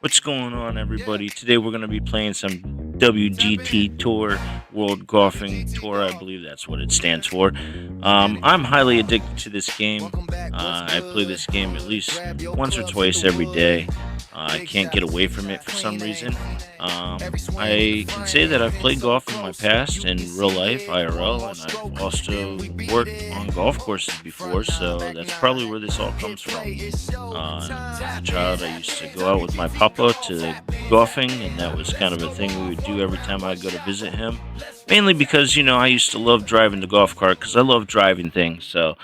What's going on, everybody? Today we're going to be playing some WGT Tour, World Golfing Tour. I believe that's what it stands for. I'm highly addicted to this game. I play this game at least once or twice every day. I can't get away from it for some reason. I can say that I've played golf in my past in real life, IRL, and I've also worked on golf courses before, so that's probably where this all comes from. As a child, I used to go out with my papa to golfing, and that was kind of a thing we would do every time I'd go to visit him. Mainly because, I used to love driving the golf cart because I love driving things. So,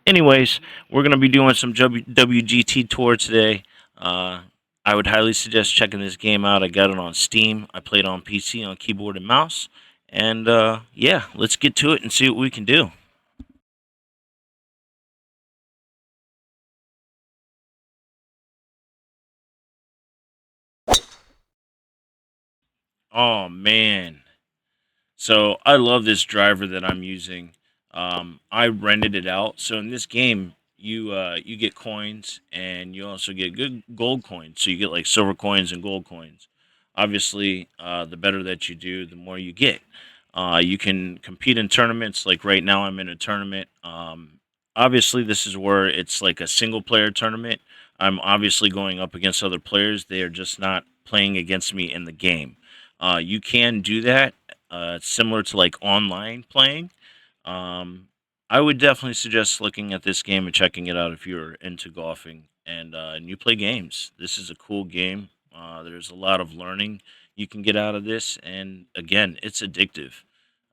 anyways, we're going to be doing some WGT tour today. Uh, I would highly suggest checking this game out. I got it on Steam. I played on PC on keyboard and mouse. And yeah, let's get to it and see what we can do. Oh, man. So I love this driver that I'm using. I rented it out. So in this game, you get coins and you also get good gold coins. So you get like silver coins and gold coins. Obviously, the better that you do, the more you get. You can compete in tournaments. Like right now, I'm in a tournament. Obviously, this is where it's like a single player tournament. I'm obviously going up against other players. They are just not playing against me in the game. You can do that similar to like online playing. Um, I would definitely suggest looking at this game and checking it out if you're into golfing and you play games. This is a cool game. There's a lot of learning you can get out of this, and again, it's addictive,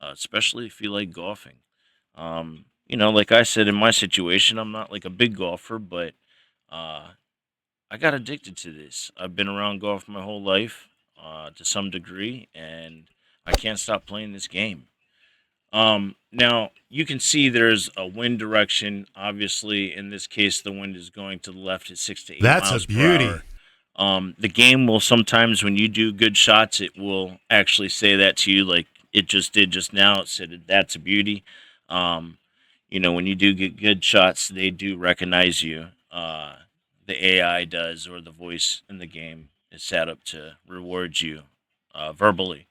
especially if you like golfing. Like I said, in my situation, I'm not like a big golfer, but uh, I got addicted to this. I've been around golf my whole life to some degree, and I can't stop playing this game. Now you can see there's a wind direction. Obviously, in this case, the wind is going to the left at 6 to 8 That's a miles per beauty. hour. The game will sometimes, when you do good shots, it will actually say that to you, like it just did just now. It said that's a beauty. Um, when you do get good shots, they do recognize you. The AI does, or the voice in the game is set up to reward you verbally.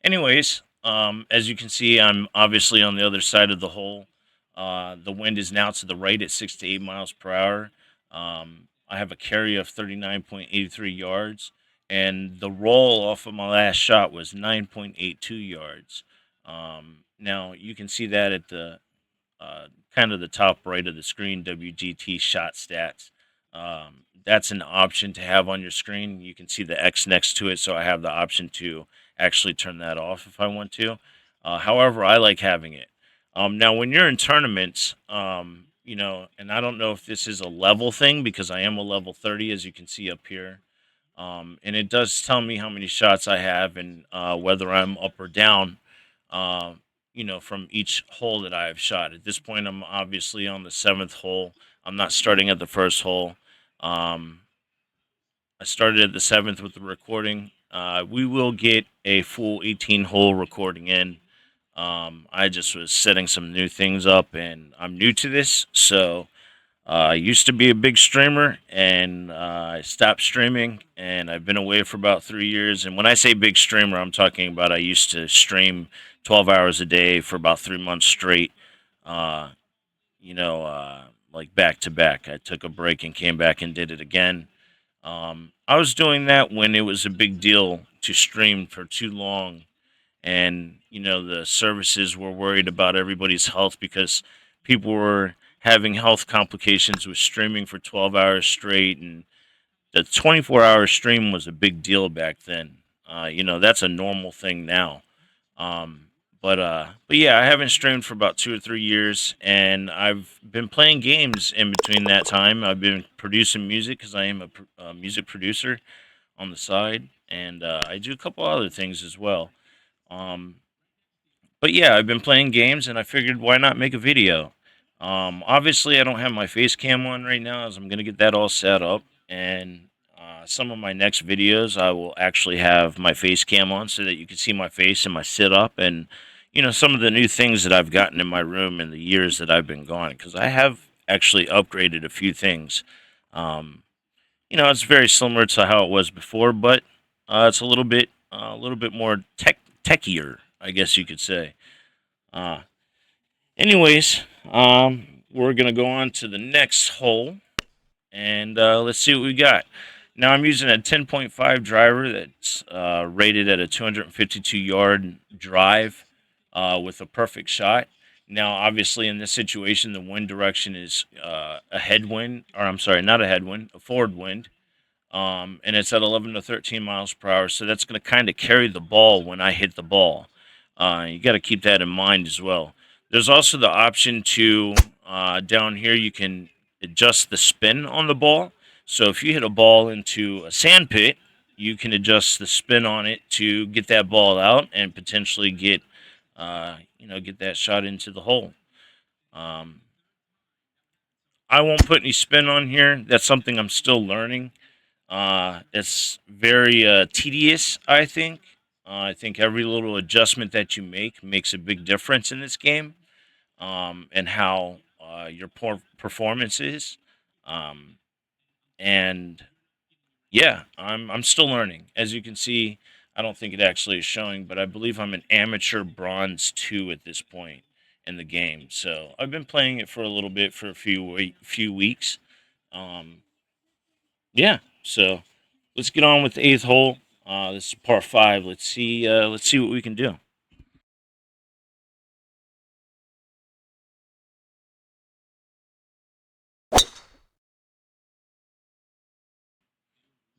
Anyways, as you can see, I'm obviously on the other side of the hole. The wind is now to the right at 6 to 8 miles per hour. I have a carry of 39.83 yards, and the roll off of my last shot was 9.82 yards. Now you can see that at the kind of the top right of the screen, WGT shot stats. That's an option to have on your screen. You can see the X next to it, so I have the option to actually turn that off if I want to. However, I like having it. Now, when you're in tournaments, and I don't know if this is a level thing because I am a level 30, as you can see up here. And it does tell me how many shots I have and whether I'm up or down. Uh, from each hole that I have shot. At this point, I'm obviously on the seventh hole. I'm not starting at the first hole. Um, I started at the seventh with the recording. We will get a full 18 hole recording in. I just was setting some new things up, and I'm new to this, so I used to be a big streamer, and I stopped streaming, and I've been away for about 3 years. And when I say big streamer, I'm talking about I used to stream 12 hours a day for about 3 months straight. Uh, like back to back. I took a break and came back and did it again. I was doing that when it was a big deal to stream for too long, and the services were worried about everybody's health because people were having health complications with streaming for 12 hours straight, and the 24-hour stream was a big deal back then. That's a normal thing now. But yeah, I haven't streamed for about 2 or 3 years, and I've been playing games in between that time. I've been producing music because I am a music producer on the side, and I do a couple other things as well. Um, but yeah, I've been playing games, and I figured why not make a video. Obviously, I don't have my face cam on right now, as I'm gonna get that all set up. And some of my next videos, I will actually have my face cam on so that you can see my face and my sit up, and some of the new things that I've gotten in my room in the years that I've been gone. Because I have actually upgraded a few things. Um, It's very similar to how it was before, but it's a little bit more techier, I guess you could say. Uh, anyways, we're gonna go on to the next hole, and let's see what we got. Now I'm using a 10.5 driver that's rated at a 252-yard drive with a perfect shot. Now, obviously, in this situation, the wind direction is a headwind, or I'm sorry, not a headwind, a forward wind, and it's at 11 to 13 miles per hour. So that's going to kind of carry the ball when I hit the ball. You got to keep that in mind as well. There's also the option to down here you can adjust the spin on the ball. So if you hit a ball into a sand pit, you can adjust the spin on it to get that ball out and potentially get that shot into the hole. Um, I won't put any spin on here. That's something I'm still learning. It's very tedious, I think. I think every little adjustment that you make makes a big difference in this game, and how your performance is. Um, and yeah, I'm still learning. As you can see, I don't think it actually is showing, but I believe I'm an amateur bronze 2 at this point in the game. So I've been playing it for a little bit, for a few weeks. Um, yeah, so let's get on with the eighth hole. This is par five. Let's see what we can do.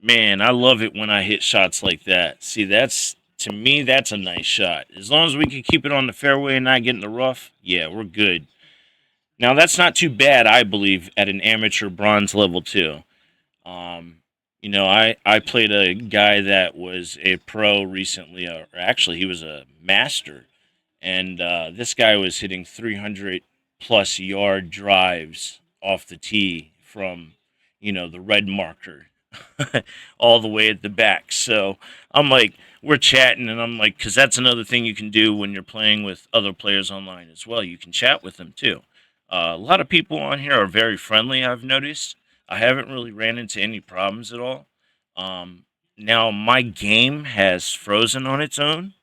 Man, I love it when I hit shots like that. See, that's to me, that's a nice shot. As long as we can keep it on the fairway and not get in the rough, yeah, we're good. Now that's not too bad, I believe, at an amateur bronze level too. Um, I played a guy that was a pro recently, or actually he was a master, and this guy was hitting 300 plus yard drives off the tee from, the red marker all the way at the back. So I'm like, we're chatting, and I'm like, because that's another thing you can do when you're playing with other players online as well. You can chat with them too. A lot of people on here are very friendly, I've noticed. I haven't really ran into any problems at all. Um, Now, my game has frozen on its own,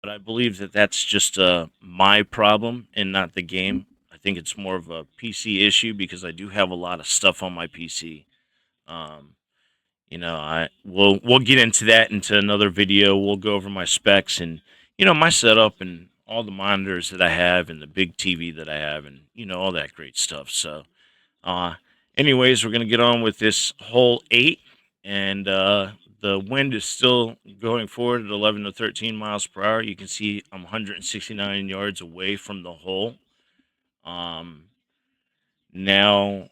but I believe that that's just my problem and not the game. I think it's more of a PC issue because I do have a lot of stuff on my PC. Um, I we'll get into that into another video. We'll go over my specs and my setup and all the monitors that I have and the big TV that I have and all that great stuff. So, uh, anyways, we're gonna get on with this hole eight, and the wind is still going forward at 11 to 13 miles per hour. You can see I'm 169 yards away from the hole. Um, Now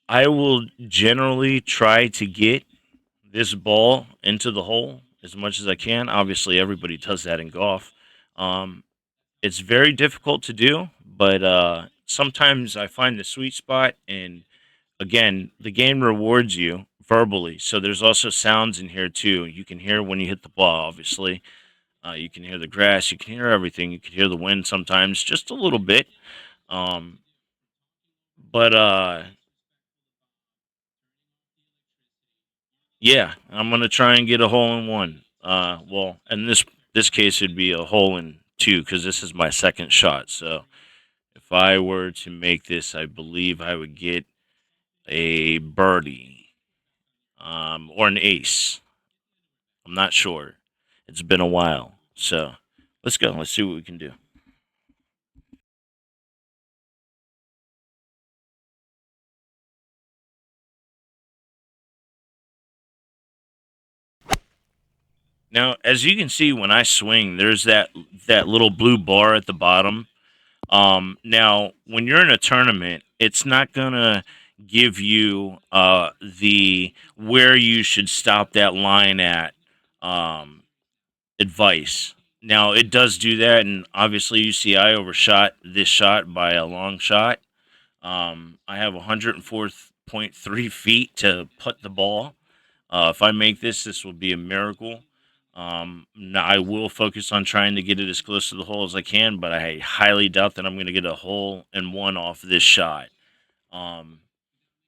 I will generally try to get this ball into the hole as much as I can. Obviously, everybody does that in golf. Um, it's very difficult to do, but sometimes I find the sweet spot. And again, the game rewards you verbally. So there's also sounds in here too. You can hear when you hit the ball, obviously. You can hear the grass. You can hear everything. You can hear the wind sometimes, just a little bit. Um, but Yeah, I'm gonna try and get a hole in one. Well, in this case, it'd be a hole in two because this is my second shot. So if I were to make this, I believe I would get a birdie, or an ace. I'm not sure. It's been a while. So let's go. Let's see what we can do. Now, as you can see, when I swing, there's that little blue bar at the bottom. Now, when you're in a tournament, it's not gonna give you the where you should stop that line at um, advice. Now, it does do that, and obviously, you see, I overshot this shot by a long shot. I have 104.3 feet to put the ball. If I make this, this will be a miracle. Now I will focus on trying to get it as close to the hole as I can, but I highly doubt that I'm going to get a hole in one off this shot. Um,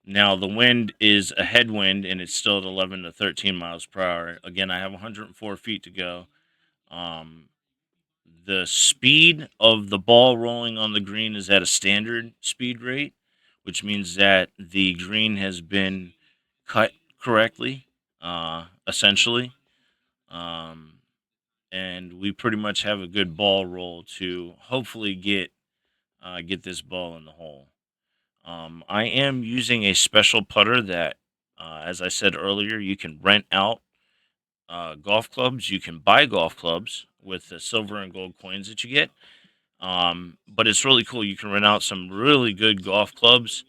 Now the wind is a headwind, and it's still at 11 to 13 miles per hour. Again, I have 104 feet to go. Um, the speed of the ball rolling on the green is at a standard speed rate, which means that the green has been cut correctly, essentially. Um, and we pretty much have a good ball roll to hopefully get this ball in the hole. I am using a special putter that, as I said earlier, you can rent out golf clubs. You can buy golf clubs with the silver and gold coins that you get. But it's really cool. You can rent out some really good golf clubs,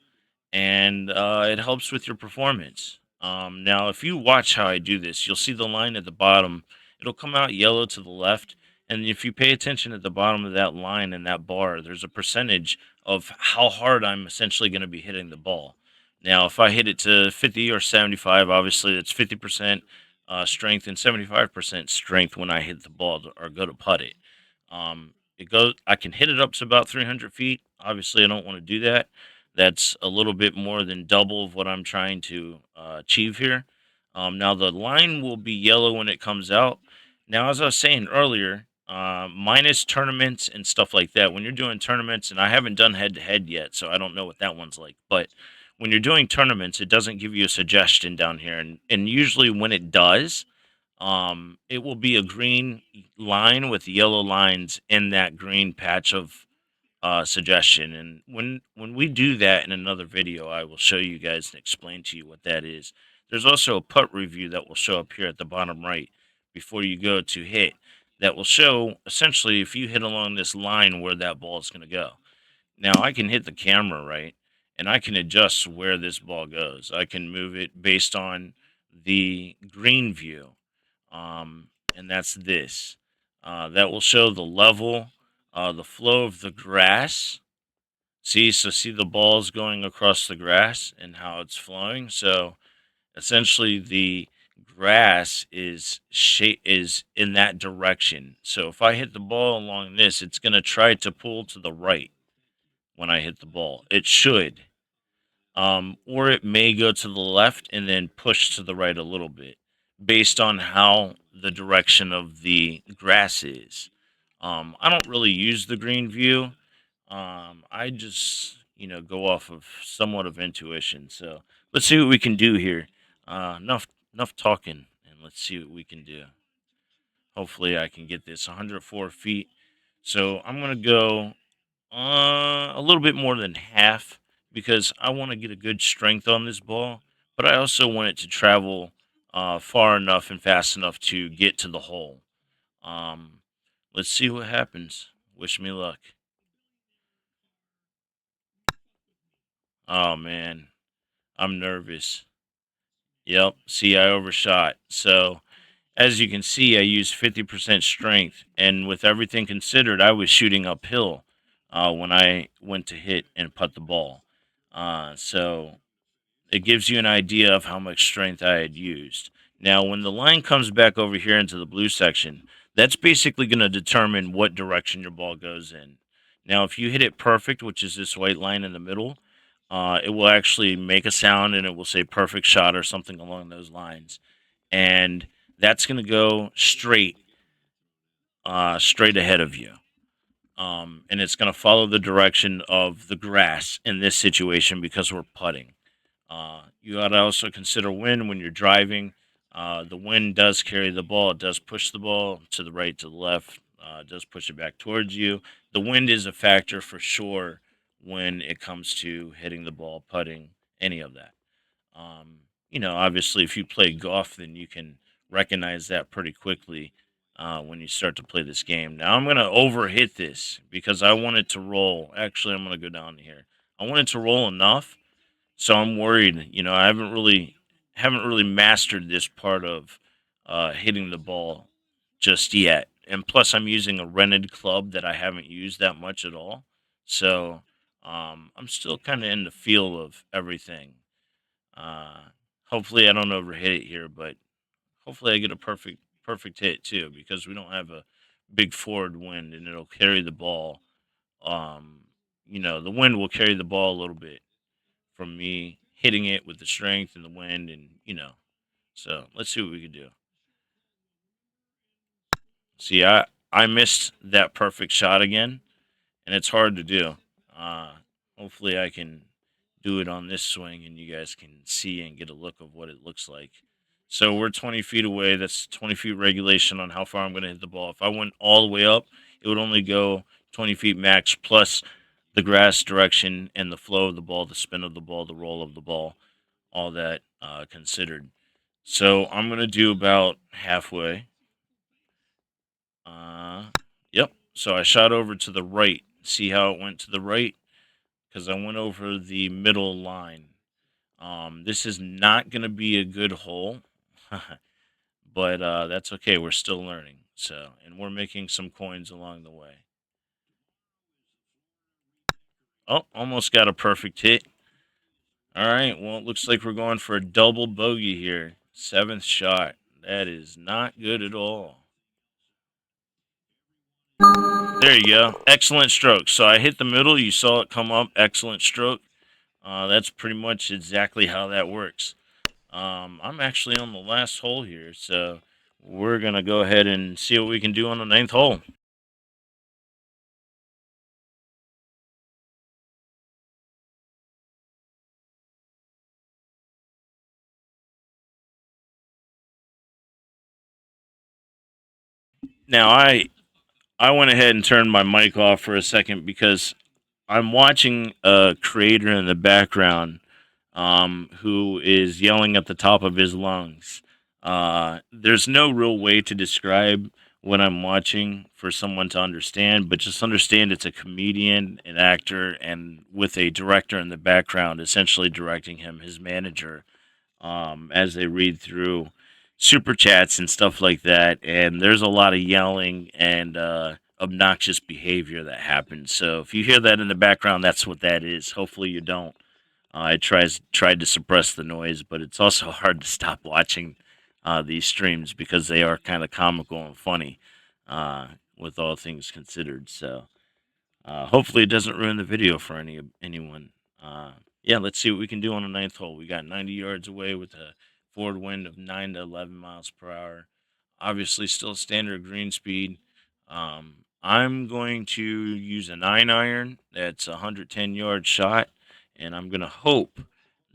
and it helps with your performance. Now, if you watch how I do this, you'll see the line at the bottom. It'll come out yellow to the left, and if you pay attention at the bottom of that line and that bar, there's a percentage of how hard I'm essentially going to be hitting the ball. Now, if I hit it to 50 or 75, obviously it's 50% strength and 75% strength when I hit the ball or go to putt it. It goes. I can hit it up to about 300 feet. Obviously, I don't want to do that. That's a little bit more than double of what I'm trying to achieve here. Now the line will be yellow when it comes out. Now, as I was saying earlier, minus tournaments and stuff like that. When you're doing tournaments, and I haven't done head to head yet, so I don't know what that one's like. But when you're doing tournaments, it doesn't give you a suggestion down here, and usually when it does, it will be a green line with yellow lines in that green patch of suggestion. And when we do that in another video, I will show you guys and explain to you what that is. There's also a putt review that will show up here at the bottom right before you go to hit. That will show essentially if you hit along this line where that ball is going to go. Now I can hit the camera right, and I can adjust where this ball goes. I can move it based on the green view, and that's this. That will show the level, the flow of the grass. See the balls going across the grass and how it's flowing. So essentially, the grass is in that direction. So if I hit the ball along this, it's going to try to pull to the right when I hit the ball. It should, or it may go to the left and then push to the right a little bit based on how the direction of the grass is. I don't really use the green view. I just, go off of somewhat of intuition. So let's see what we can do here. Enough talking, and let's see what we can do. Hopefully, I can get this 104 feet. So I'm gonna go a little bit more than half because I want to get a good strength on this ball, but I also want it to travel far enough and fast enough to get to the hole. Um, let's see what happens. Wish me luck. Oh man, I'm nervous. Yep. See, I overshot. So as you can see, I used 50% strength, and with everything considered, I was shooting uphill when I went to hit and putt the ball. So it gives you an idea of how much strength I had used. Now, when the line comes back over here into the blue section, that's basically going to determine what direction your ball goes in. Now, if you hit it perfect, which is this white line in the middle, it will actually make a sound and it will say perfect shot or something along those lines. And that's going to go straight ahead of you. And it's going to follow the direction of the grass in this situation because we're putting. You got to also consider wind when you're driving. The wind does carry the ball. It does push the ball to the right, to the left. It does push it back towards you. The wind is a factor for sure when it comes to hitting the ball, putting, any of that. Obviously, if you play golf, then you can recognize that pretty quickly when you start to play this game. Now, I'm going to overhit this because I want it to roll. Actually, I'm going to go down here. I want it to roll enough, so I'm worried. I haven't really mastered this part of hitting the ball just yet. And plus, I'm using a rented club that I haven't used that much at all. So I'm still kind of in the feel of everything. Uh, Hopefully, I don't overhit it here, but hopefully, I get a perfect perfect hit too because we don't have a big forward wind and it'll carry the ball. Um, the wind will carry the ball a little bit from me hitting it with the strength and the wind, and So let's see what we can do. See, I missed that perfect shot again, and it's hard to do. Uh, Hopefully, I can do it on this swing, and you guys can see and get a look of what it looks like. So we're 20 feet away. That's 20 feet regulation on how far I'm going to hit the ball. If I went all the way up, it would only go 20 feet max plus the grass direction and the flow of the ball, the spin of the ball, the roll of the ball, all that considered. So I'm going to do about halfway. Yep. So I shot over to the right. See how it went to the right? Because I went over the middle line. This is not going to be a good hole, but that's okay. We're still learning. So, and we're making some coins along the way. Oh, almost got a perfect hit. All right. Well, it looks like we're going for a double bogey here. Seventh shot. That is not good at all. There you go. Excellent stroke. So I hit the middle. You saw it come up. Excellent stroke. That's pretty much exactly how that works. I'm actually on the last hole here, so we're gonna go ahead and see what we can do on the ninth hole. Now I went ahead and turned my mic off for a second because I'm watching a creator in the background who is yelling at the top of his lungs. There's no real way to describe what I'm watching for someone to understand, but just understand it's a comedian, an actor, and with a director in the background, essentially directing him, his manager, as they read through super chats and stuff like that. And there's a lot of yelling and obnoxious behavior that happens. So if you hear that in the background, that's what that is. Hopefully you don't. I tried to suppress the noise, but it's also hard to stop watching these streams because they are kind of comical and funny, with all things considered. So hopefully it doesn't ruin the video for anyone. Uh, yeah, let's see what we can do on the ninth hole. We got 90 yards away with a forward wind of 9 to 11 miles per hour. Obviously, still standard green speed. I'm going to use a 9 iron. That's a 110-yard shot, and I'm gonna hope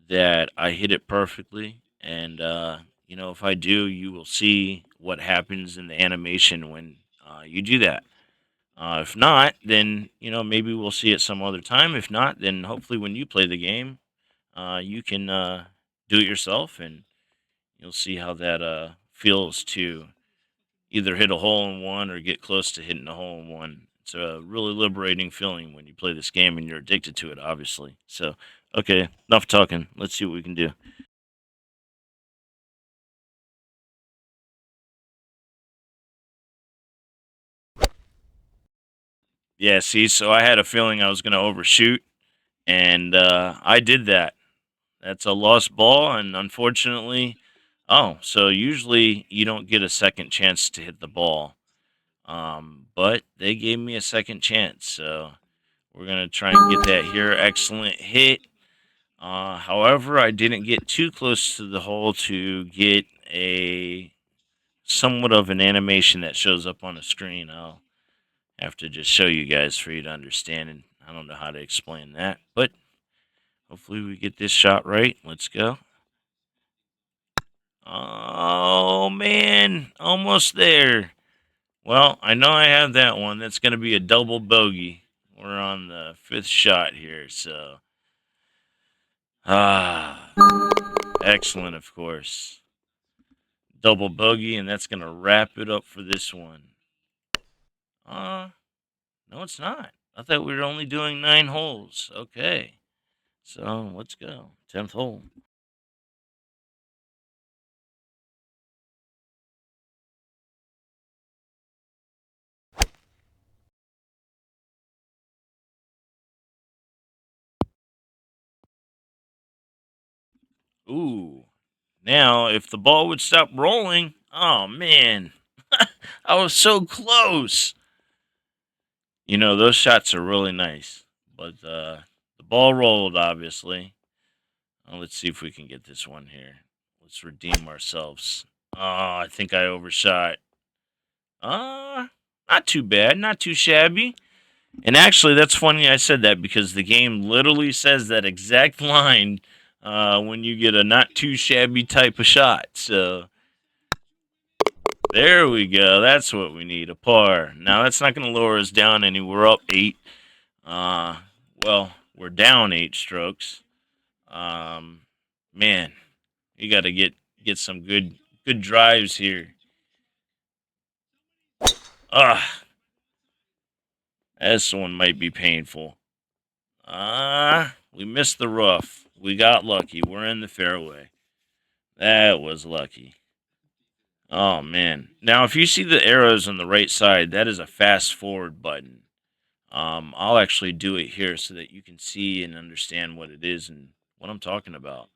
that I hit it perfectly. And if I do, you will see what happens in the animation when you do that. If not, then maybe we'll see it some other time. If not, then hopefully when you play the game, you can do it yourself, and you'll see how that feels to either hit a hole in one or get close to hitting a hole in one. It's a really liberating feeling when you play this game and you're addicted to it, obviously. So, okay, enough talking. Let's see what we can do. Yeah, see, so I had a feeling I was going to overshoot, and I did that. That's a lost ball, and unfortunately, oh, so usually you don't get a second chance to hit the ball. But they gave me a second chance, so we're gonna try and get that here. Excellent hit. However, I didn't get too close to the hole to get a somewhat of an animation that shows up on the screen. I'll have to just show you guys for you to understand, and I don't know how to explain that, but hopefully we get this shot right. Let's go. Oh man, almost there. Well, I know I have that one. That's going to be a double bogey. We're on the fifth shot here, so ah, excellent, of course. Double bogey, and that's going to wrap it up for this one. Uh, no, it's not. I thought we were only doing 9 holes. Okay, so let's go. 10th hole. Ooh, now if the ball would stop rolling, oh man. I was so close. You know, those shots are really nice. But the ball rolled, obviously. Let's see if we can get this one here. Let's redeem ourselves. Oh, I think I overshot. Not too bad. Not too shabby. And actually, that's funny I said that because the game literally says that exact line when you get a not too shabby type of shot. So there we go. That's what we need, a par. Now, that's not going to lower us down any. We're up 8. Uh, well, we're down 8 strokes. Um, man, you got to get some good drives here. Ah, this one might be painful. We missed the rough. We got lucky. We're in the fairway. That was lucky. Oh man. Now if you see the arrows on the right side, that is a fast forward button. I'll actually do it here so that you can see and understand what it is and what I'm talking about.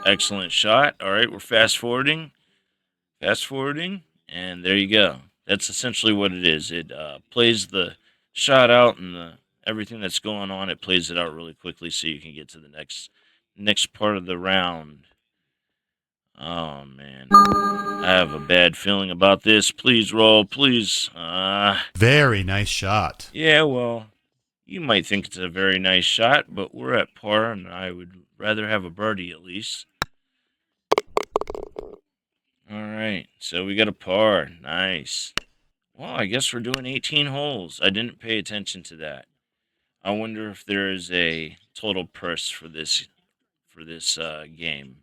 Excellent shot. All right, we're fast forwarding. Fast forwarding, and there you go. That's essentially what it is. It plays the shot out and everything that's going on. It plays it out really quickly so you can get to the next part of the round. Oh man, I have a bad feeling about this. Please roll, please. Very nice shot. Yeah, well, you might think it's a very nice shot, but we're at par, and I would rather have a birdie at least. All right, so we got a par. Nice. Well, I guess we're doing 18 holes. I didn't pay attention to that. I wonder if there is a total purse for this game.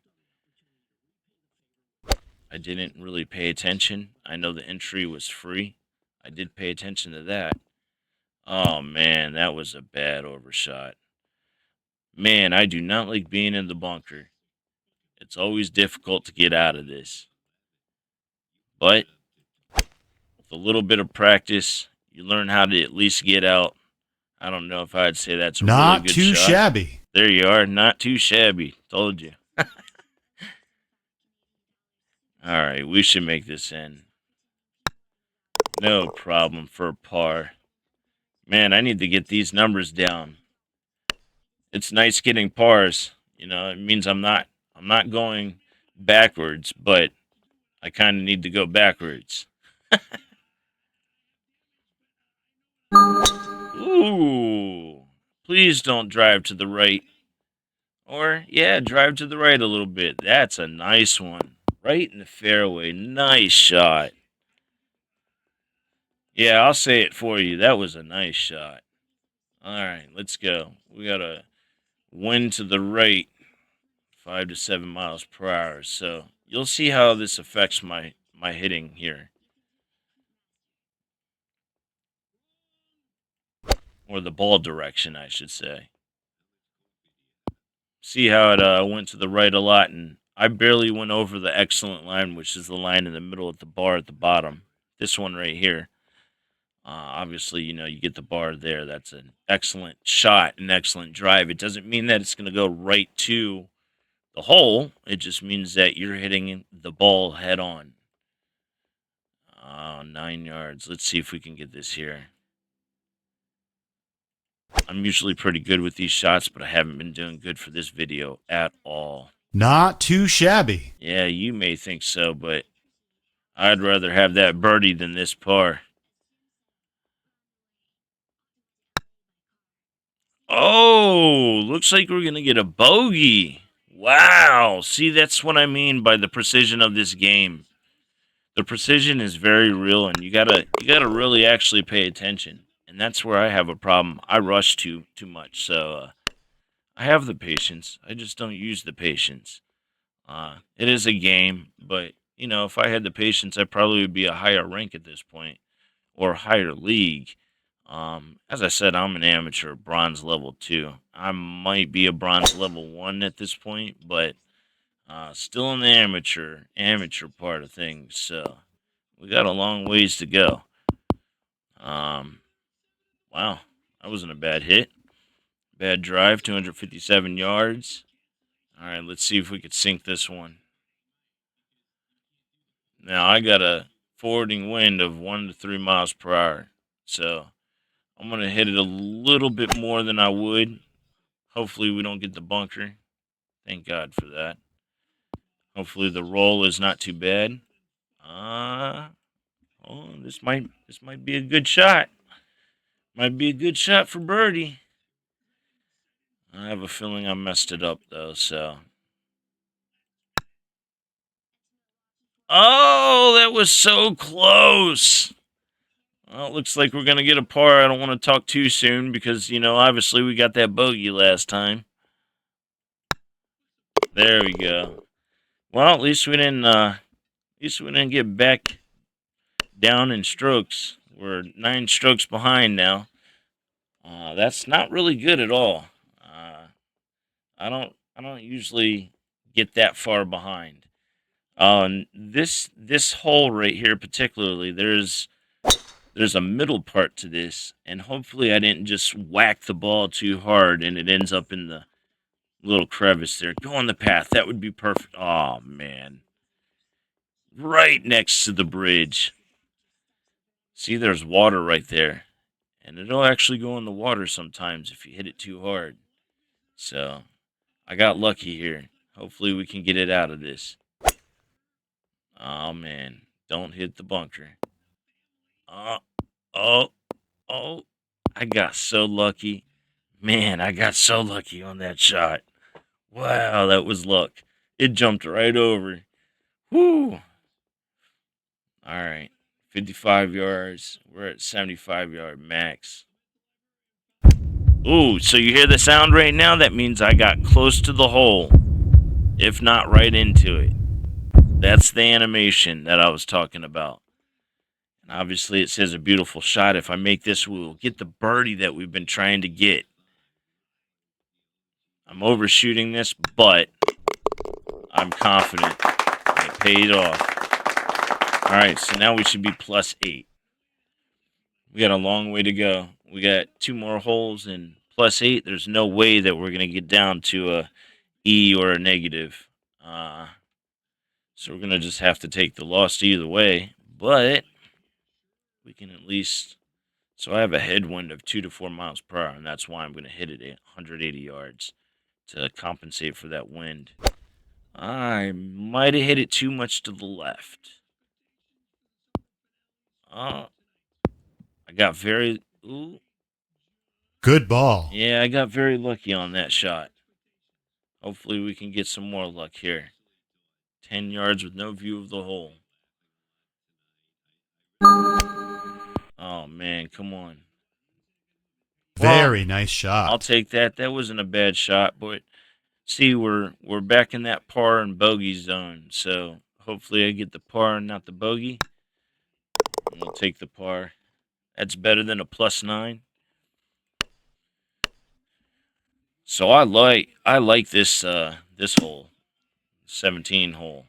I didn't really pay attention. I know the entry was free. I did pay attention to that. Oh man, that was a bad overshot. Man, I do not like being in the bunker. It's always difficult to get out of this. But with a little bit of practice, you learn how to at least get out. I don't know if I'd say that's a really Not good too shot. shabby. There you are. Not too shabby. Told you. All right. We should make this in. No problem for a par. Man, I need to get these numbers down. It's nice getting pars. You know, it means I'm not going backwards, but I kind of need to go backwards. Ooh. Please don't drive to the right. Or, yeah, drive to the right a little bit. That's a nice one. Right in the fairway. Nice shot. Yeah, I'll say it for you. That was a nice shot. All right, let's go. We got a wind to the right, 5 to 7 miles per hour. So you'll see how this affects my hitting here, or the ball direction, I should say. See how it went to the right a lot, and I barely went over the excellent line, which is the line in the middle of the bar at the bottom. This one right here. Obviously, you know, you get the bar there. That's an excellent shot, an excellent drive. It doesn't mean that it's going to go right to the hole. It just means that you're hitting the ball head on. 9 yards. Let's see if we can get this here. I'm usually pretty good with these shots, but I haven't been doing good for this video at all. Not too shabby. Yeah, you may think so, but I'd rather have that birdie than this par. Oh, looks like we're going to get a bogey. Wow. See, that's what I mean by the precision of this game. The precision is very real, and you gotta really actually pay attention. And that's where I have a problem. I rush too much, so I have the patience. I just don't use the patience. It is a game, but you know, if I had the patience, I probably would be a higher rank at this point or a higher league. As I said, I'm an amateur, bronze level 2. I might be a bronze level 1 at this point, but still in the amateur part of things. So we got a long ways to go. Um, wow, that wasn't a bad hit. Bad drive, 257 yards. All right, let's see if we could sink this one. Now I gotta forwarding wind of 1 to 3 miles per hour. So I'm going to hit it a little bit more than I would. Hopefully we don't get the bunker. Thank God for that. Hopefully the roll is not too bad. This might be a good shot. Might be a good shot for birdie. I have a feeling I messed it up though, so. Oh, that was so close. Well, it looks like we're going to get a par. I don't want to talk too soon because, obviously we got that bogey last time. There we go. Well, at least we didn't get back down in strokes. We're 9 strokes behind now. That's not really good at all. I don't usually get that far behind. This hole right here particularly, there's a middle part to this, and hopefully I didn't just whack the ball too hard and it ends up in the little crevice there. Go on the path. That would be perfect. Oh man. Right next to the bridge. See, there's water right there. And it'll actually go in the water sometimes if you hit it too hard. So I got lucky here. Hopefully we can get it out of this. Oh man. Don't hit the bunker. Oh, oh, oh. I got so lucky. Man, I got so lucky on that shot. Wow, that was luck. It jumped right over. Whoo. All right. 55 yards. We're at 75-yard max. Ooh, so you hear the sound right now? That means I got close to the hole, if not right into it. That's the animation that I was talking about. And obviously, it says a beautiful shot. If I make this, we'll get the birdie that we've been trying to get. I'm overshooting this, but I'm confident it paid off. All right, so now we should be +8. We got a long way to go. We got 2 more holes and +8. There's no way that we're going to get down to a E or a negative. So we're going to just have to take the loss either way. But we can at least. So I have a headwind of 2 to 4 miles per hour, and that's why I'm going to hit it at 180 yards to compensate for that wind. I might have hit it too much to the left. I got very. Ooh. Good ball. Yeah, I got very lucky on that shot. Hopefully we can get some more luck here. 10 yards with no view of the hole. Oh, man, come on. Very Well, nice shot. I'll take that. That wasn't a bad shot, but see, we're back in that par and bogey zone. So hopefully I get the par and not the bogey. And we'll take the par. That's better than a +9. So I like this hole, 17 hole.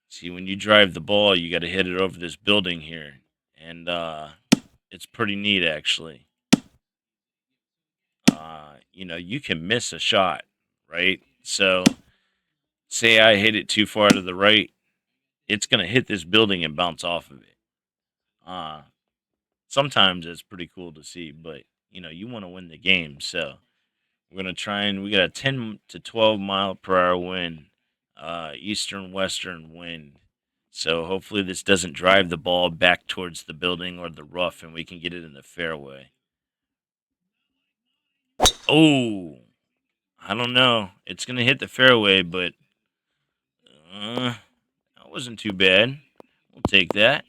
See, when you drive the ball, you got to hit it over this building here, and it's pretty neat actually. You can miss a shot, right? So, say I hit it too far to the right, it's gonna hit this building and bounce off of it. Uh, Sometimes it's pretty cool to see, but you want to win the game, so we're gonna try and we got a 10 to 12 mile per hour wind, eastern western wind. So hopefully this doesn't drive the ball back towards the building or the rough, and we can get it in the fairway. Oh, I don't know. It's gonna hit the fairway, but that wasn't too bad. We'll take that.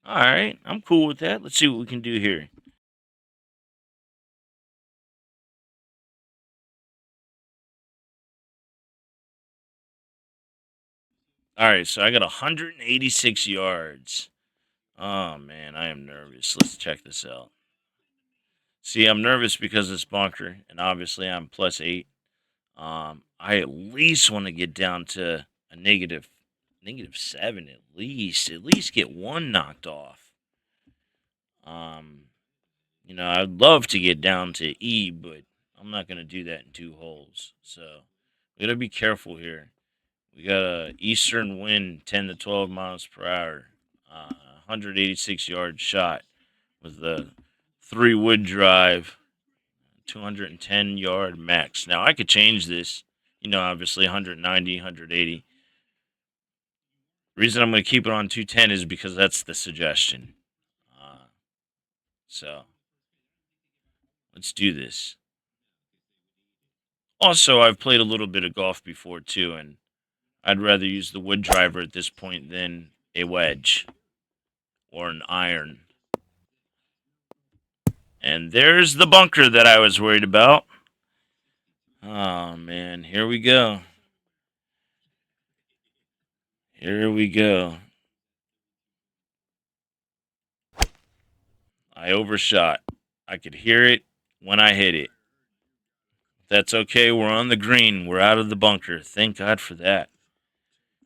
All right, I'm cool with that. Let's see what we can do here. All right, so I got 186 yards. Oh man, I am nervous. Let's check this out. See, I'm nervous because it's bunker, and obviously I'm +8. I at least want to get down to a -7 at least. At least get one knocked off. Um, I'd love to get down to E, but I'm not gonna do that in 2 holes. So we gotta be careful here. We got a eastern wind, 10 to 12 miles per hour, 186-yard shot with the 3-wood drive, 210-yard max. Now I could change this, obviously 190, 180. The reason I'm going to keep it on 210 is because that's the suggestion. So let's do this. Also, I've played a little bit of golf before too, and I'd rather use the wood driver at this point than a wedge or an iron. And there's the bunker that I was worried about. Oh man, here we go. Here we go. I overshot. I could hear it when I hit it. That's okay. We're on the green. We're out of the bunker. Thank God for that.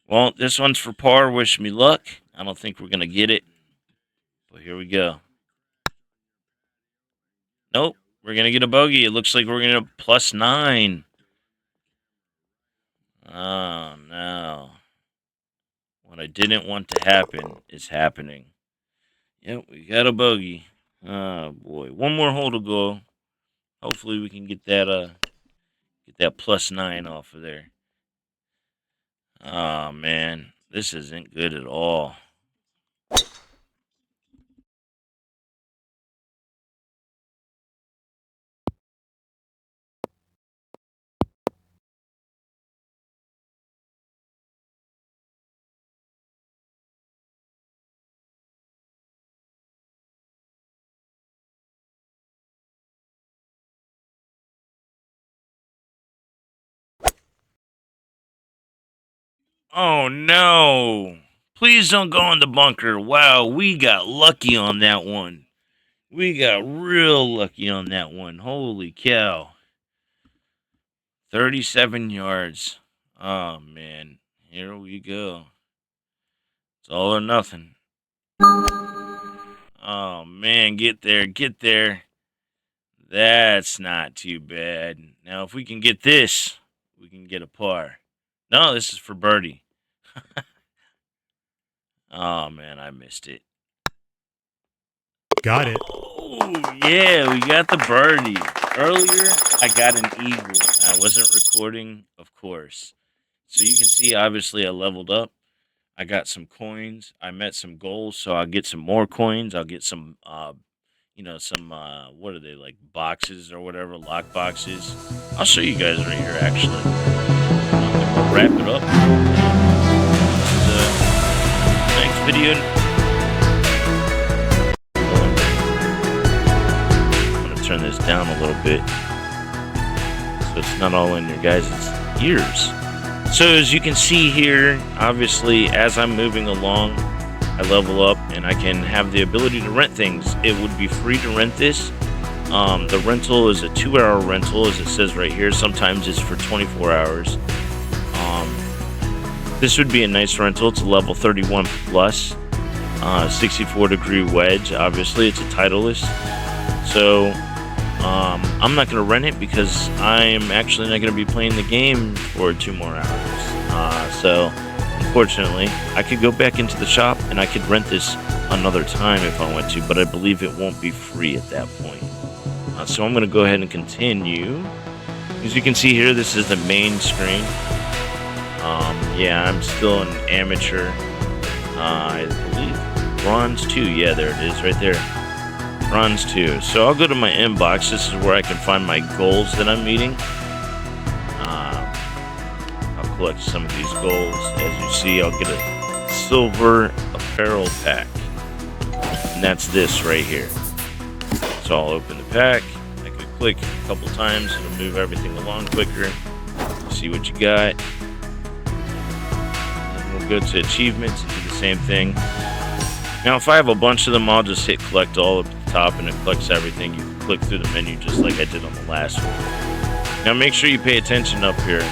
Well, this one's for par. Wish me luck. I don't think we're going to get it. But here we go. Nope. We're going to get a bogey. It looks like we're going to get a +9. Oh, no. What I didn't want to happen is happening. Yep, we got a bogey. Oh, boy. One more hole to go. Hopefully we can get that +9 off of there. Oh, man. This isn't good at all. Oh, no. Please don't go in the bunker. Wow, we got lucky on that one. We got real lucky on that one. Holy cow. 37 yards. Oh, man. Here we go. It's all or nothing. Oh, man. Get there. Get there. That's not too bad. Now, if we can get this, we can get a par. No, this is for birdie. Oh, man. I missed it. Got it. Oh, yeah, we got the birdie. Earlier, I got an eagle. I wasn't recording, of course. So you can see, obviously, I leveled up. I got some coins. I met some goals, so I'll get some more coins. I'll get some, what are they, like boxes or whatever, lock boxes. I'll show you guys right here, actually. And we'll wrap it up. The next video. Turn this down a little bit so it's not all in your guys' ears. So as you can see here, obviously as I'm moving along, I level up and I can have the ability to rent things. It would be free to rent this. The rental is a 2-hour rental, as it says right here. Sometimes it's for 24 hours. This would be a nice rental. It's a level 31 plus, 64-degree wedge. Obviously it's a Titleist, so I'm not going to rent it because I'm actually not going to be playing the game for 2 more hours. So, unfortunately, I could go back into the shop and I could rent this another time if I want to, but I believe it won't be free at that point. So I'm going to go ahead and continue. As you can see here, this is the main screen. Yeah, I'm still an amateur. I believe bronze 2. Yeah, there it is right there. Bronze 2. So I'll go to my inbox. This is where I can find my goals that I'm meeting. I'll collect some of these goals. As you see, I'll get a silver apparel pack. And that's this right here. So I'll open the pack. I can click a couple times. It'll move everything along quicker. See what you got. And we'll go to achievements and do the same thing. Now, if I have a bunch of them, I'll just hit collect all at the top and it collects everything. You can click through the menu just like I did on the last one. Now, make sure you pay attention up here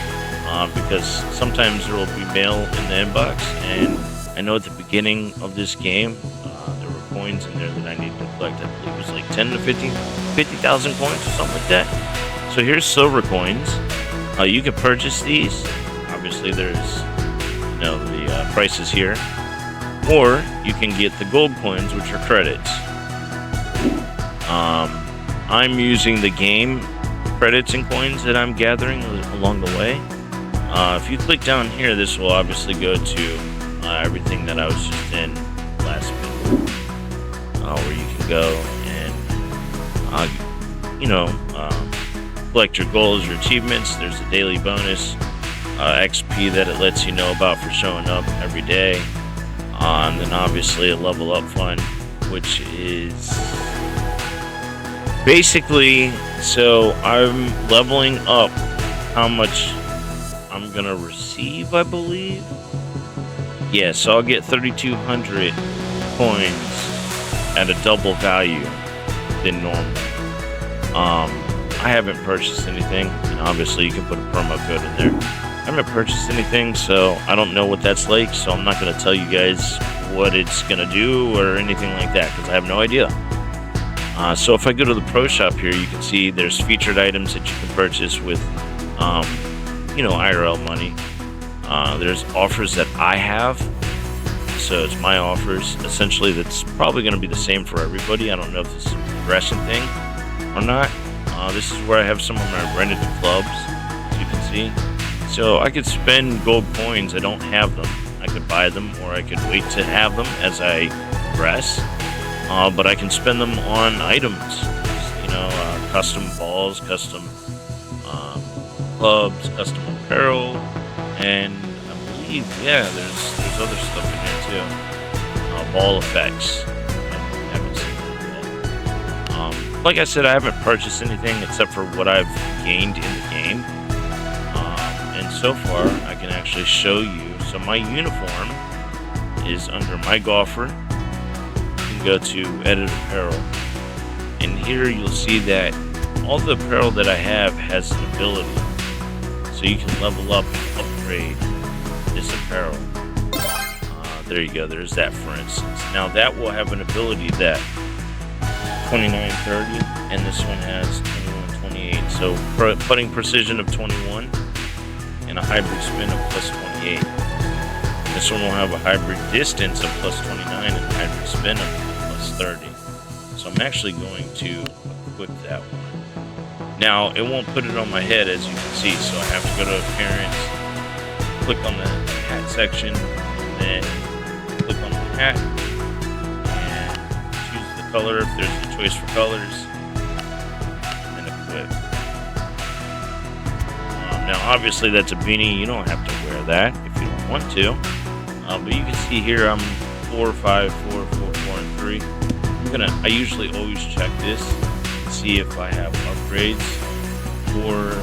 because sometimes there will be mail in the inbox. And I know at the beginning of this game, there were coins in there that I needed to collect. I believe it was like 10 to 50,000 coins or something like that. So here's silver coins. You can purchase these. Obviously, there's the prices here, or you can get the gold coins, which are credits. I'm using the game credits and coins that I'm gathering along the way. If you click down here, this will obviously go to everything that I was just in last video, where you can go and collect your goals, your achievements. There's a daily bonus XP that it lets you know about for showing up every day, and then obviously a level up fund, which is basically, so I'm leveling up how much I'm gonna receive, I believe. Yeah, so I'll get 3,200 coins at a double value than normal. I haven't purchased anything, and obviously you can put a promo code in there. I haven't purchased anything, so I don't know what that's like, so I'm not going to tell you guys what it's going to do or anything like that, because I have no idea. So if I go to the Pro Shop here, you can see there's featured items that you can purchase with, IRL money. There's offers that I have, so it's my offers. Essentially, that's probably going to be the same for everybody. I don't know if this is a progression thing or not. This is where I have some of my rented clubs, as you can see. So I could spend gold coins. I don't have them. I could buy them, or I could wait to have them as I progress. But I can spend them on items, custom balls, custom clubs, custom apparel, and I believe, there's other stuff in here too. Ball effects. I haven't seen that yet. Like I said, I haven't purchased anything except for what I've gained in the game. And so far, I can actually show you. So my uniform is under my golfer. You can go to edit apparel. And here you'll see that all the apparel that I have has an ability. So you can level up and upgrade this apparel. There you go, there's that for instance. Now that will have an ability that 2930, and this one has 2128. So putting precision of 21 and a hybrid spin of plus 28. This one will have a hybrid distance of plus 29 and a hybrid spin of plus 30. So I'm actually going to equip that one. Now it won't put it on my head, as you can see, so I have to go to appearance, click on the hat section, then click on the hat, and choose the color if there's a choice for colors, and equip. Now obviously that's a beanie, you don't have to wear that if you don't want to, but you can see here I'm 4, 5, 4, 4, 4, and 3. I usually always check this to see if I have upgrades for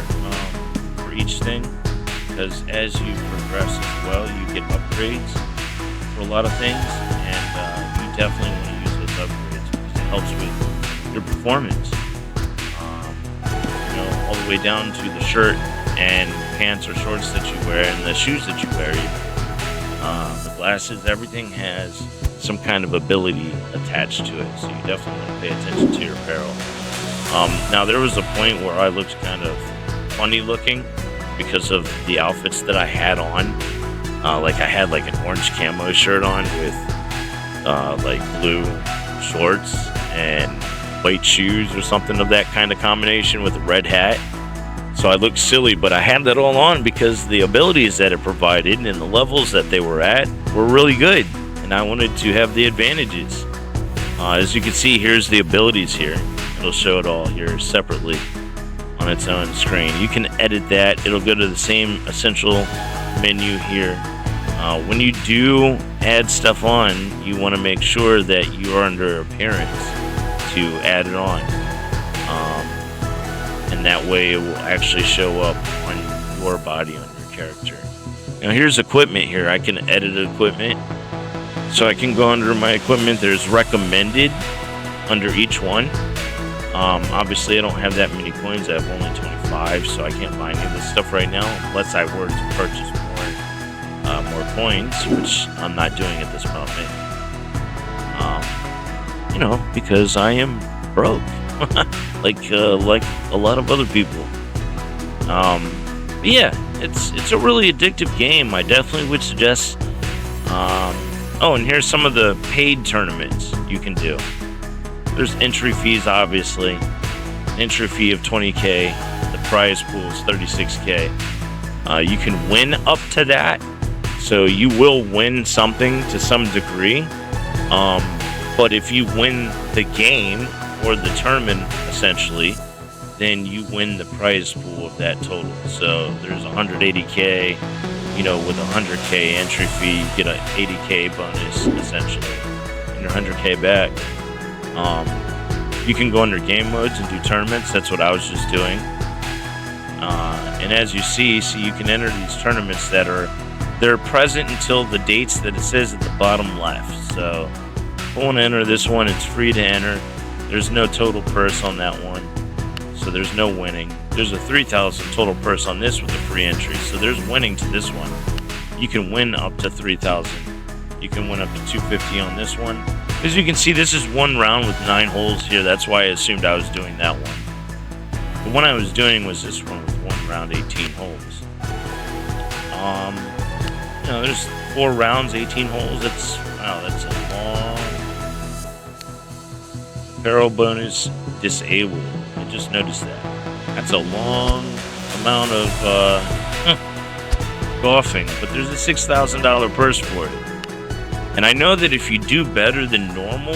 each thing, because as you progress as well, you get upgrades for a lot of things, and you definitely want to use those upgrades because it helps with your performance. All the way down to the shirt and pants or shorts that you wear and the shoes that you wear, even. The glasses, everything has some kind of ability attached to it, so you definitely want to pay attention to your apparel. Now there was a point where I looked kind of funny looking because of the outfits that I had on. Like I had like an orange camo shirt on with like blue shorts and white shoes or something of that kind of combination with a red hat. So I looked silly, but I had that all on because the abilities that it provided and the levels that they were at were really good, and I wanted to have the advantages. As you can see, here's the abilities here. It'll show it all here separately on its own screen. You can edit that. It'll go to the same essential menu here. When you do add stuff on, you want to make sure that you are under appearance to add it on. And that way it will actually show up on your body, on your character. Now here's equipment here. I can edit equipment. So I can go under my equipment. There's recommended under each one. Obviously I don't have that many coins. I have only 25, so I can't buy any of this stuff right now unless I were to purchase more coins, which I'm not doing at this moment. Because I am broke. like a lot of other people. But yeah, it's a really addictive game. I definitely would suggest. Oh, and here's some of the paid tournaments you can do. There's entry fees, obviously. Entry fee of 20K. The prize pool is 36K. You can win up to that, so you will win something to some degree. But if you win the game or the tournament, essentially, then you win the prize pool of that total. So there's 180K. You know, with a 100K entry fee, you get an 80K bonus, essentially, and your 100K back. You can go under game modes and do tournaments. That's what I was just doing. And as you see, you can enter these tournaments they're present until the dates that it says at the bottom left. So if I want to enter this one, it's free to enter. There's no total purse on that one, so there's no winning. There's a 3,000 total purse on this with a free entry, so there's winning to this one. You can win up to 3,000. You can win up to 250 on this one. As you can see, this is one round with 9 holes here. That's why I assumed I was doing that one. The one I was doing was this one with one round, 18 holes. You know, there's 4 rounds, 18 holes. That's a long barrel bonus disabled. I just noticed that. That's a long amount of golfing, but there's a $6,000 purse for it. And I know that if you do better than normal,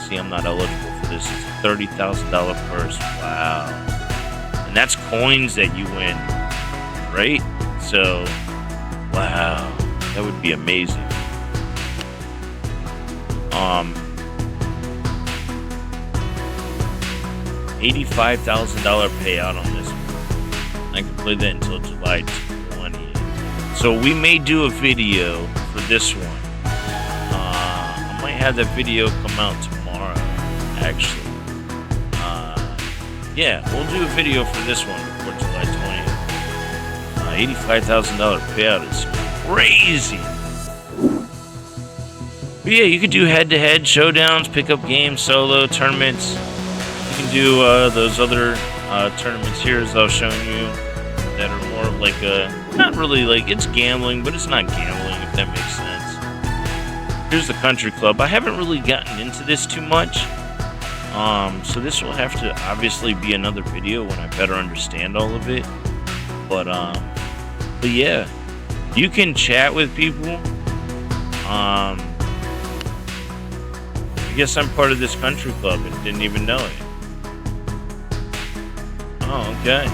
see, I'm not eligible for this. It's a $30,000 purse. Wow. And that's coins that you win, right? So, wow, that would be amazing. $85,000 payout on this one. I can play that until July 20th. So we may do a video for this one. I might have that video come out tomorrow, actually. Yeah, we'll do a video for this one before July 20th. $85,000 payout is crazy. But yeah, you could do head-to-head showdowns, pick-up games, solo tournaments. You can do those other tournaments here, as I was showing you, that are more of like not really like, it's gambling, but it's not gambling, if that makes sense. Here's the country club. I haven't really gotten into this too much, so this will have to obviously be another video when I better understand all of it. But yeah, you can chat with people. I guess I'm part of this country club and didn't even know it. Oh, okay.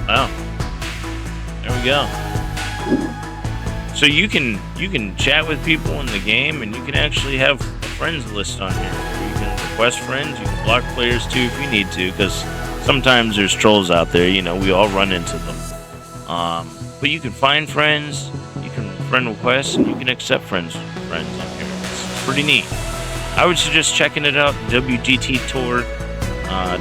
Wow. There we go. So you can chat with people in the game, and you can actually have a friends list on here. You can request friends. You can block players too if you need to, because sometimes there's trolls out there. You know, we all run into them. But you can find friends. You can friend requests, and you can accept friends on here. It's pretty neat. I would suggest checking it out. WGT Tour.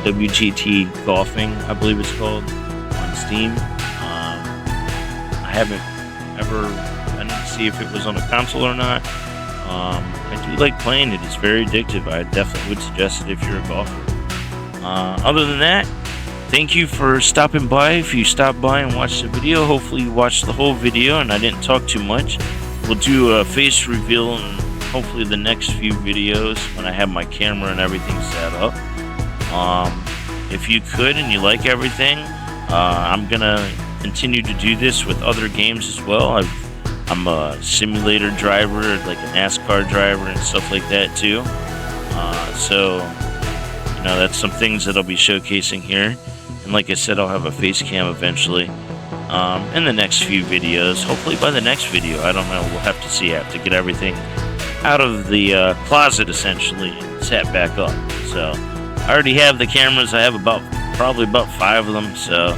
WGT Golfing, I believe it's called, on Steam. I haven't ever, I didn't see if it was on a console or not. I do like playing it. It's very addictive. I definitely would suggest it if you're a golfer. Other than that, thank you for stopping by. If you stopped by and watched the video, hopefully you watched the whole video and I didn't talk too much. We'll do a face reveal in hopefully the next few videos when I have my camera and everything set up. If you could and you like everything, I'm gonna continue to do this with other games as well. I'm a simulator driver, like a NASCAR driver and stuff like that too. So, you know, that's some things that I'll be showcasing here. And like I said, I'll have a face cam eventually in the next few videos. Hopefully by the next video, I don't know. We'll have to see. I have to get everything out of the closet essentially and set back up. So I already have the cameras. I have probably about 5 of them. So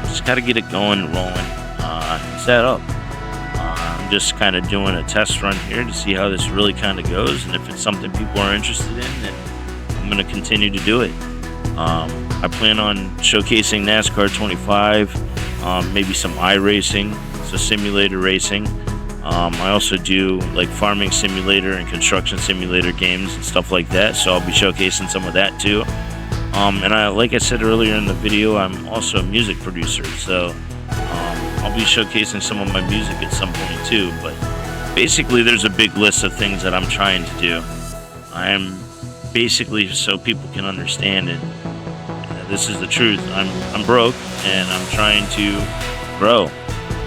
just got to get it going, rolling, and set up. I'm just kind of doing a test run here to see how this really kind of goes, and if it's something people are interested in, then I'm going to continue to do it. I plan on showcasing NASCAR 25, maybe some iRacing, so simulator racing. I also do like farming simulator and construction simulator games and stuff like that, so I'll be showcasing some of that too. And like I said earlier in the video, I'm also a music producer, so I'll be showcasing some of my music at some point too. But basically, there's a big list of things that I'm trying to do. I'm basically, so people can understand it. This is the truth. I'm broke and I'm trying to grow.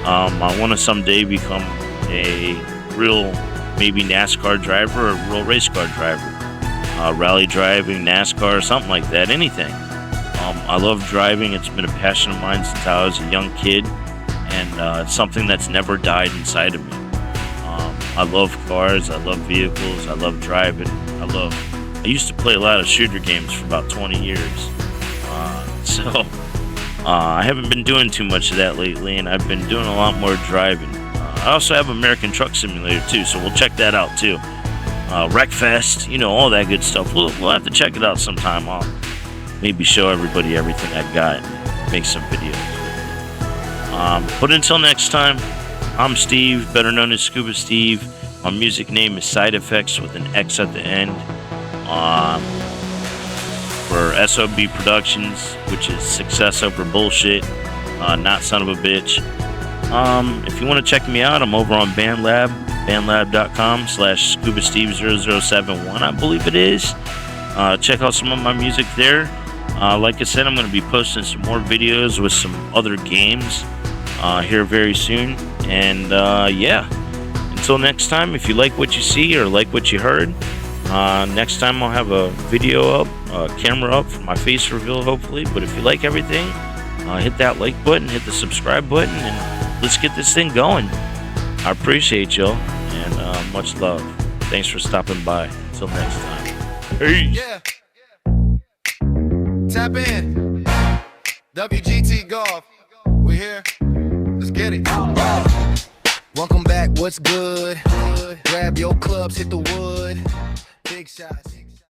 I want to someday become a real, maybe NASCAR driver or real race car driver, rally driving, NASCAR, something like that. Anything. I love driving. It's been a passion of mine since I was a young kid, and it's something that's never died inside of me. I love cars. I love vehicles. I love driving. I used to play a lot of shooter games for about 20 years. So I haven't been doing too much of that lately, and I've been doing a lot more driving. I also have American Truck Simulator too, so we'll check that out too. Wreckfest, all that good stuff. We'll have to check it out sometime. I'll maybe show everybody everything I've got and make some videos. But until next time, I'm Steve, better known as Scuba Steve. My music name is Side Effects with an X at the end. For SOB Productions, which is Success Over Bullshit, not son of a bitch. If you want to check me out, I'm over on BandLab, bandlab.com/ScubaSteve0071, I believe it is. Check out some of my music there. Like I said, I'm going to be posting some more videos with some other games here very soon. And yeah, until next time, if you like what you see or like what you heard, next time I'll have a video up, camera up for my face reveal, hopefully. But if you like everything, hit that like button, hit the subscribe button, and let's get this thing going. I appreciate y'all, and much love. Thanks for stopping by. Until next time. Peace. Yeah. Tap in. WGT Golf. We here. Let's get it. Welcome back. What's good? Grab your clubs, hit the wood. Big shots.